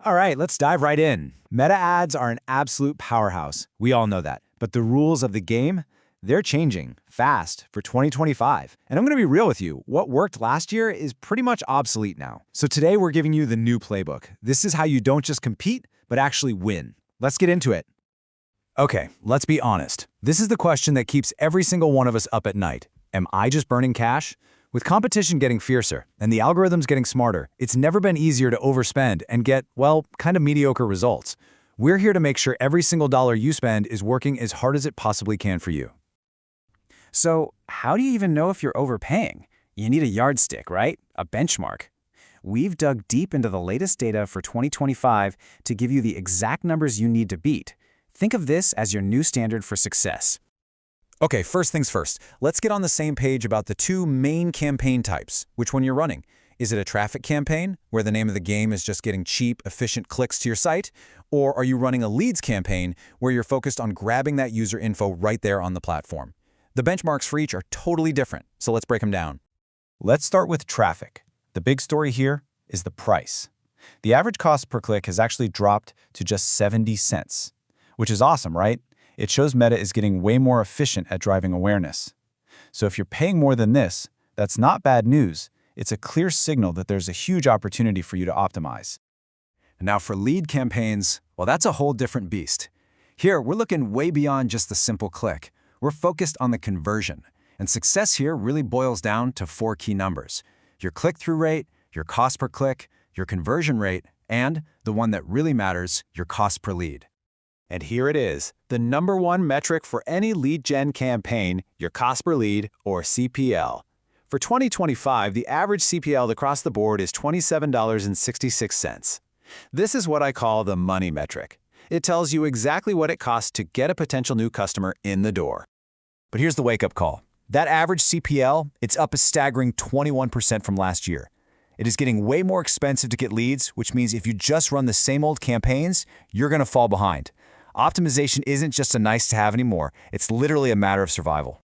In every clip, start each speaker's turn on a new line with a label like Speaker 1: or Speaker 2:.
Speaker 1: All right, let's dive right in. Meta ads are an absolute powerhouse. We all know that. But the rules of the game, they're changing fast for 2025. And I'm going to be real with you. What worked last year is pretty much obsolete now. So today we're giving you the new playbook. This is how you don't just compete, but actually win. Let's get into it. Okay, let's be honest. This is the question that keeps every single one of us up at night. Am I just burning cash? With competition getting fiercer and the algorithms getting smarter, it's never been easier to overspend and get, well, kind of mediocre results. We're here to make sure every single dollar you spend is working as hard as it possibly can for you.
Speaker 2: So, how do you even know if you're overpaying? You need a yardstick, right? A benchmark. We've dug deep into the latest data for 2025 to give you the exact numbers you need to beat. Think of this as your new standard for success.
Speaker 1: Okay, first things first. Let's get on the same page about the two main campaign types. Which one you're running? Is it a traffic campaign, where the name of the game is just getting cheap, efficient clicks to your site? Or are you running a leads campaign, where you're focused on grabbing that user info right there on the platform? The benchmarks for each are totally different, so let's break them down. Let's start with traffic. The big story here is the price. The average cost per click has actually dropped to just 70 cents, which is awesome, right? It shows Meta is getting way more efficient at driving awareness. So if you're paying more than this, that's not bad news. It's a clear signal that there's a huge opportunity for you to optimize.
Speaker 2: Now for lead campaigns, well, that's a whole different beast. Here, we're looking way beyond just the simple click. We're focused on the conversion. And success here really boils down to 4 key numbers: your click-through rate, your cost per click, your conversion rate, and the one that really matters, your cost per lead.
Speaker 1: And here it is, the number one metric for any lead gen campaign, your cost per lead, or CPL. For 2025, the average CPL across the board is $27.66. This is what I call the money metric. It tells you exactly what it costs to get a potential new customer in the door. But here's the wake-up call. That average CPL, it's up a staggering 21% from last year. It is getting way more expensive to get leads, which means if you just run the same old campaigns, you're going to fall behind. Optimization isn't just a nice-to-have anymore. It's literally a matter of survival.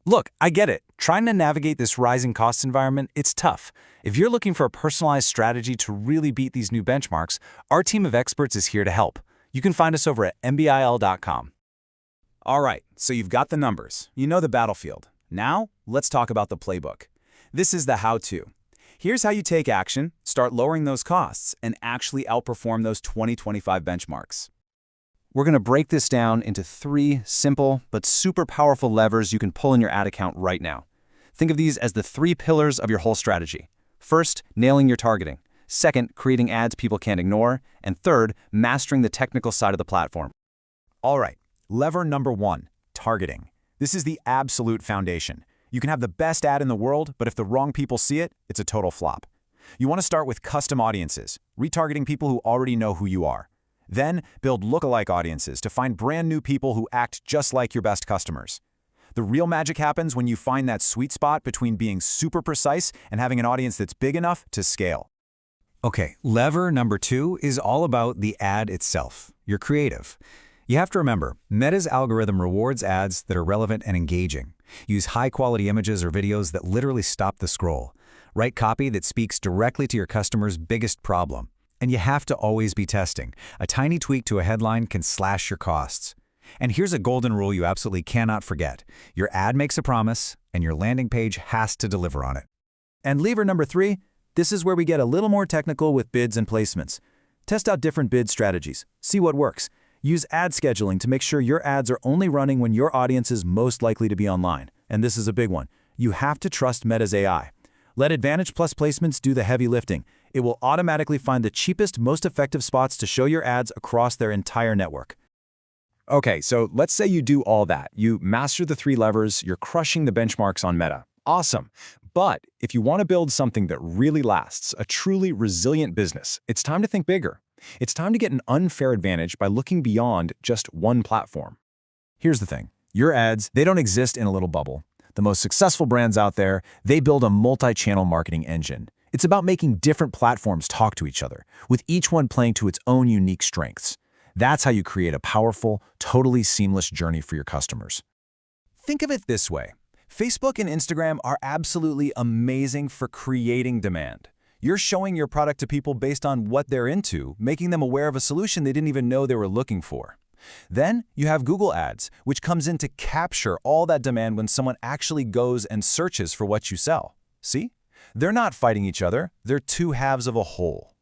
Speaker 2: Look, I get it. Trying to navigate this rising cost environment, it's tough. If you're looking for a personalized strategy to really beat these new benchmarks, our team of experts is here to help. You can find us over at mbil.com.
Speaker 1: All right, so you've got the numbers. You know the battlefield. Now, let's talk about the playbook. This is the how-to. Here's how you take action, start lowering those costs, and actually outperform those 2025 benchmarks. We're going to break this down into 3 simple but super powerful levers you can pull in your ad account right now. Think of these as the 3 pillars of your whole strategy. First, nailing your targeting. Second, creating ads people can't ignore. And third, mastering the technical side of the platform. All right, lever number 1, targeting. This is the absolute foundation. You can have the best ad in the world, but if the wrong people see it, it's a total flop. You want to start with custom audiences, retargeting people who already know who you are. Then, build lookalike audiences to find brand new people who act just like your best customers. The real magic happens when you find that sweet spot between being super precise and having an audience that's big enough to scale.
Speaker 2: Okay, lever number 2 is all about the ad itself, your creative. You have to remember, Meta's algorithm rewards ads that are relevant and engaging. Use high-quality images or videos that literally stop the scroll. Write copy that speaks directly to your customer's biggest problem. And you have to always be testing. A tiny tweak to a headline can slash your costs. And here's a golden rule you absolutely cannot forget. Your ad makes a promise, and your landing page has to deliver on it.
Speaker 1: And lever number 3, this is where we get a little more technical with bids and placements. Test out different bid strategies. See what works. Use ad scheduling to make sure your ads are only running when your audience is most likely to be online. And this is a big one. You have to trust Meta's AI. Let Advantage Plus placements do the heavy lifting. It will automatically find the cheapest, most effective spots to show your ads across their entire network. Okay, so let's say you do all that. You master the 3 levers, you're crushing the benchmarks on Meta. Awesome. But if you want to build something that really lasts, a truly resilient business, it's time to think bigger. It's time to get an unfair advantage by looking beyond just one platform. Here's the thing. Your ads, they don't exist in a little bubble. The most successful brands out there, they build a multi-channel marketing engine. It's about making different platforms talk to each other, with each one playing to its own unique strengths. That's how you create a powerful, totally seamless journey for your customers. Think of it this way. Facebook and Instagram are absolutely amazing for creating demand. You're showing your product to people based on what they're into, making them aware of a solution they didn't even know they were looking for. Then you have Google Ads, which comes in to capture all that demand when someone actually goes and searches for what you sell. See? They're not fighting each other, they're two halves of a whole.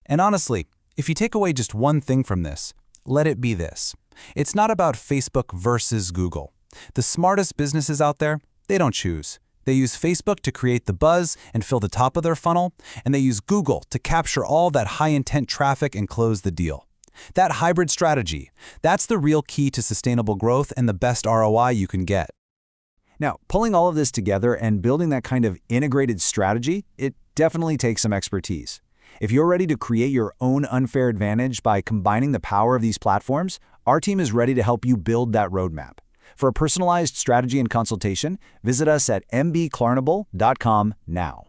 Speaker 2: And honestly, if you take away just one thing from this, let it be this. It's not about Facebook versus Google. The smartest businesses out there, they don't choose. They use Facebook to create the buzz and fill the top of their funnel, and they use Google to capture all that high-intent traffic and close the deal. That hybrid strategy, that's the real key to sustainable growth and the best ROI you can get.
Speaker 1: Now, pulling all of this together and building that kind of integrated strategy, it definitely takes some expertise. If you're ready to create your own unfair advantage by combining the power of these platforms, our team is ready to help you build that roadmap. For a personalized strategy and consultation, visit us at mbclarnable.com now.